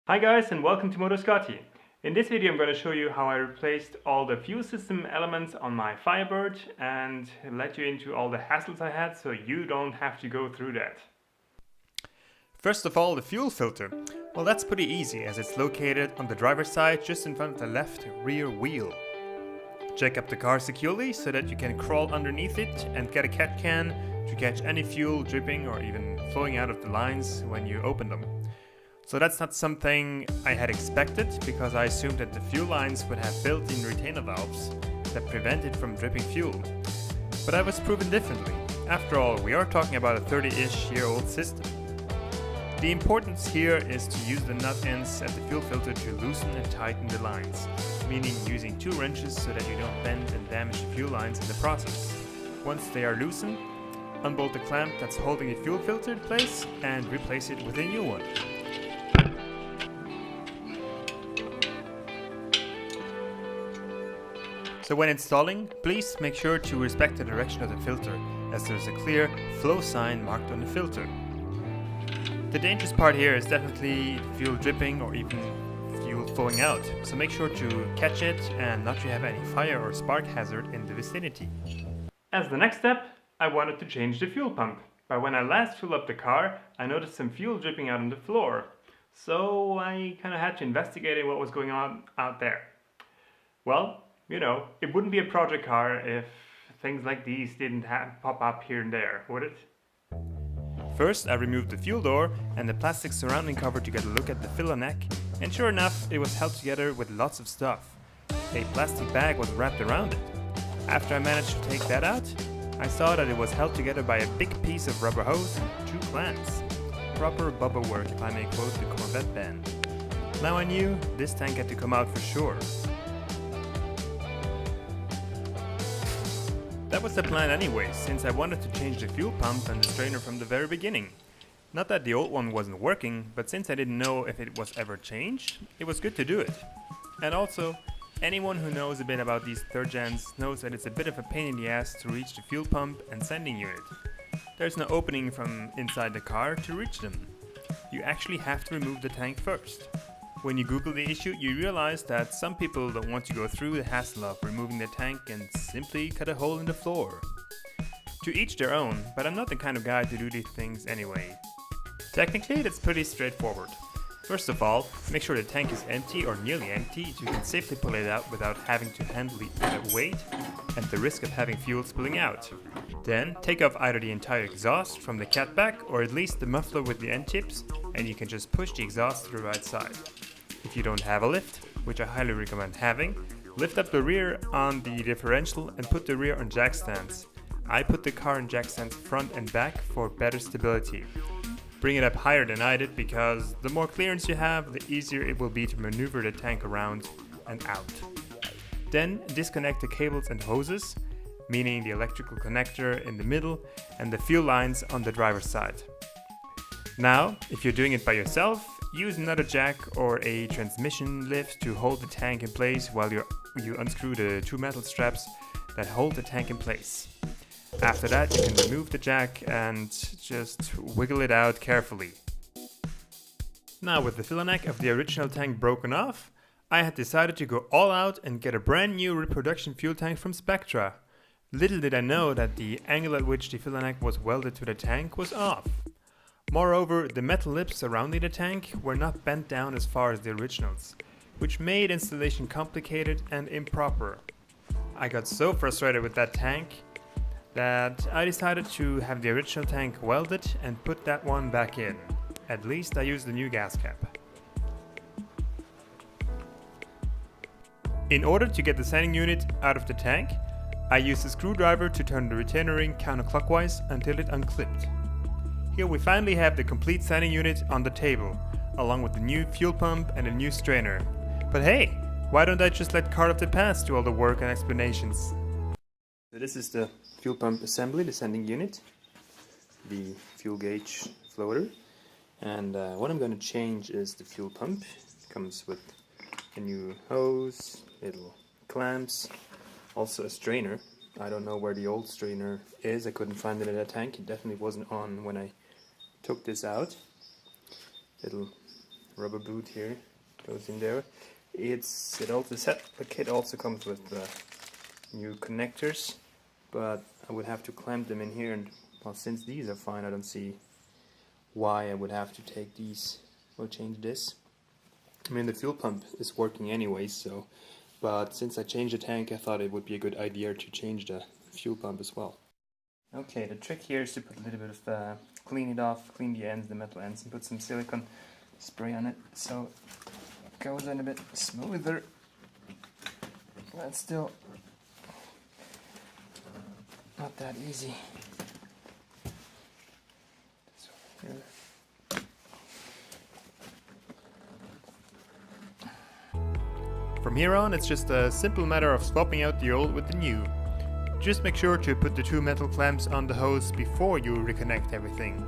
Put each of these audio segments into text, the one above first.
Hi guys, and welcome to Scotty. In this video I'm going to show you how I replaced all the fuel system elements on my Firebird and let you into all the hassles I had so you don't have to go through that. First of all, the fuel filter. Well, that's pretty easy as it's located on the driver's side just in front of the left rear wheel. Jack up the car securely so that you can crawl underneath it and get a cat can to catch any fuel dripping or even flowing out of the lines when you open them. So that's not something I had expected because I assumed that the fuel lines would have built-in retainer valves that prevent it from dripping fuel. But I was proven differently. After all, we are talking about a 30-ish year old system. The importance here is to use the nut ends at the fuel filter to loosen and tighten the lines, meaning using 2 wrenches so that you don't bend and damage the fuel lines in the process. Once they are loosened, unbolt the clamp that's holding the fuel filter in place and replace it with a new one. So when installing, please make sure to respect the direction of the filter, as there's a clear flow sign marked on the filter. The dangerous part here is definitely fuel dripping or even fuel flowing out, so make sure to catch it and not to have any fire or spark hazard in the vicinity. As the next step, I wanted to change the fuel pump, but when I last filled up the car, I noticed some fuel dripping out on the floor, so I kind of had to investigate what was going on out there. Well, you know, it wouldn't be a project car if things like these didn't pop up here and there, would it? First, I removed the fuel door and the plastic surrounding cover to get a look at the filler neck, and sure enough, it was held together with lots of stuff. A plastic bag was wrapped around it. After I managed to take that out, I saw that it was held together by a big piece of rubber hose and 2 clamps. Proper Bubba work, if I may quote the Corvette band. Now I knew this tank had to come out for sure. That was the plan anyway, since I wanted to change the fuel pump and the strainer from the very beginning. Not that the old one wasn't working, but since I didn't know if it was ever changed, it was good to do it. And also, anyone who knows a bit about these 3rd gens knows that it's a bit of a pain in the ass to reach the fuel pump and sending unit. There's no opening from inside the car to reach them. You actually have to remove the tank first. When you Google the issue, you realize that some people don't want to go through the hassle of removing the tank and simply cut a hole in the floor. To each their own, but I'm not the kind of guy to do these things anyway. Technically, that's pretty straightforward. First of all, make sure the tank is empty or nearly empty so you can safely pull it out without having to handle the weight and the risk of having fuel spilling out. Then, take off either the entire exhaust from the cat back or at least the muffler with the end tips, and you can just push the exhaust to the right side. If you don't have a lift, which I highly recommend having, lift up the rear on the differential and put the rear on jack stands. I put the car on jack stands front and back for better stability. Bring it up higher than I did because the more clearance you have, the easier it will be to maneuver the tank around and out. Then disconnect the cables and hoses, meaning the electrical connector in the middle and the fuel lines on the driver's side. Now, if you're doing it by yourself, use another jack or a transmission lift to hold the tank in place while you unscrew the 2 metal straps that hold the tank in place. After that, you can remove the jack and just wiggle it out carefully. Now, with the filler neck of the original tank broken off, I had decided to go all out and get a brand new reproduction fuel tank from Spectra. Little did I know that the angle at which the filler neck was welded to the tank was off. Moreover, the metal lips surrounding the tank were not bent down as far as the originals, which made installation complicated and improper. I got so frustrated with that tank that I decided to have the original tank welded and put that one back in. At least I used the new gas cap. In order to get the sending unit out of the tank, I used a screwdriver to turn the retainer ring counterclockwise until it unclipped. Here we finally have the complete sending unit on the table, along with the new fuel pump and a new strainer. But hey, why don't I just let Cart of the Past do all the work and explanations? So this is the fuel pump assembly, the sending unit, the fuel gauge floater, and what I'm going to change is the fuel pump. It comes with a new hose, little clamps, also a strainer. I don't know where the old strainer is, I couldn't find it in that tank, it definitely wasn't on when I took this out. Little rubber boot here goes in there. The kit also comes with new connectors, but I would have to clamp them in here, and well, since these are fine, I don't see why I would have to take these or change this. I mean, the fuel pump is working anyway, so, but since I changed the tank, I thought it would be a good idea to change the fuel pump as well. Okay, the trick here is to put a little bit of clean it off, clean the ends, the metal ends, and put some silicone spray on it so it goes in a bit smoother. That's still not that easy. This over here. From here on, it's just a simple matter of swapping out the old with the new. Just make sure to put the two metal clamps on the hose before you reconnect everything.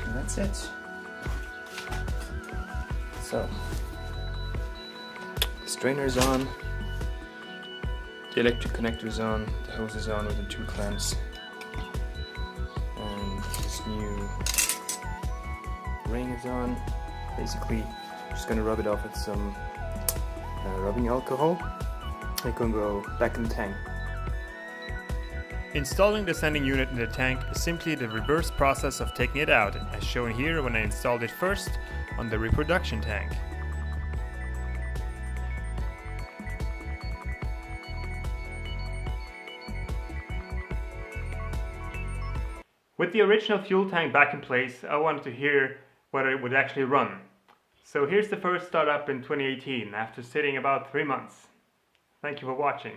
And that's it. So, the strainer's on, the electric connector's on, the hose is on with the two clamps, and this new ring is on. Basically, I'm just going to rub it off with some rubbing alcohol. It can go back in the tank. Installing the sending unit in the tank is simply the reverse process of taking it out, as shown here when I installed it first on the reproduction tank. With the original fuel tank back in place, I wanted to hear whether it would actually run. So here's the first startup in 2018 after sitting about 3 months. Thank you for watching.